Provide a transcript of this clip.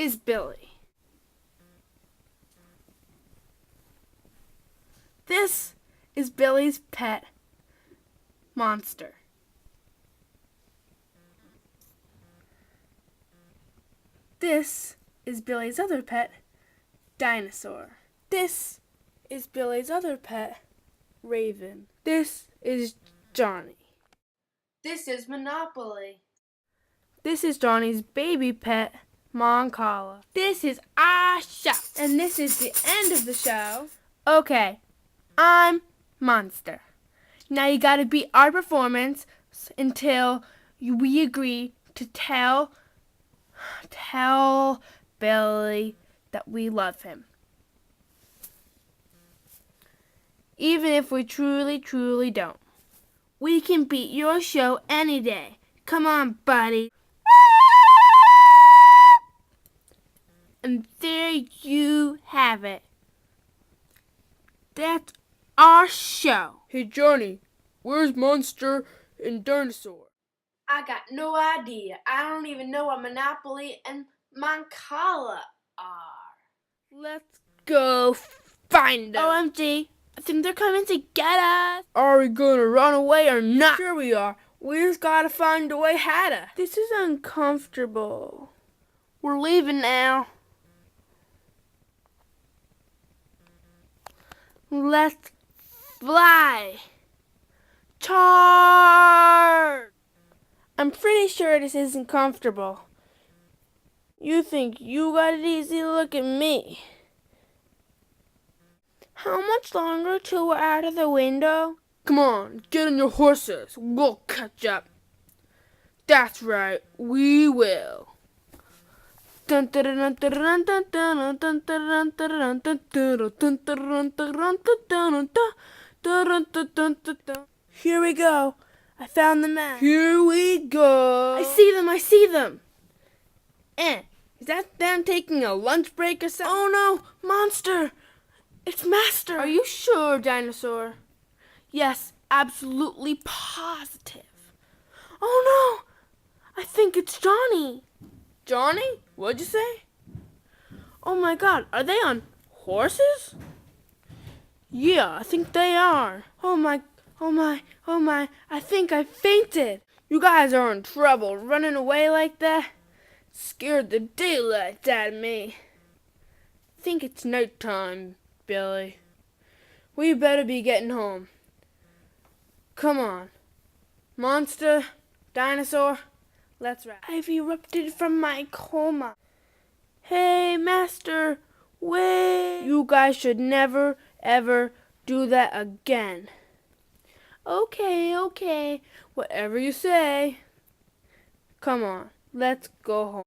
is Billy. This is Billy's pet monster. This is Billy's other pet, Dinosaur. This is Billy's other pet, Raven. This is Johnny. This is Monopoly. This is Johnny's baby pet, Moncala. This is our show. And this is the end of the show. Okay, I'm Monster. Now you gotta beat our performance until we agree to tell Billy that we love him. Even if we truly don't. We can beat your show any day. Come on, buddy. And there you have it. That's our show. Hey, Johnny, where's Monster and Dinosaur? I got no idea. I don't even know what Monopoly and Moncala are. Let's go find them. OMG, I think they're coming to get us. Are we gonna run away or not? Sure we are. We just gotta find a way out of. This is uncomfortable. We're leaving now. Let's fly. Charge! I'm pretty sure this isn't comfortable. You think you got it easy? Look at me. How much longer till we're out of the window? Come on, get on your horses. We'll catch up. That's right, we will. Here we go. I found the map. Here we go. I see them. Is that them taking a lunch break or something? Oh no, Monster. It's Master. Are you sure, Dinosaur? Yes, absolutely positive. Oh no, I think it's Johnny. Johnny? What'd you say? Oh my God, are they on horses? Yeah, I think they are. Oh my, I think I fainted. You guys are in trouble running away like that. Scared the daylights out of me. Think it's nighttime, Billy. We better be getting home. Come on. Monster, Dinosaur, let's ride. I've erupted from my coma. Hey, Master, wait. You guys should never, ever do that again. Okay. Whatever you say. Come on, let's go home.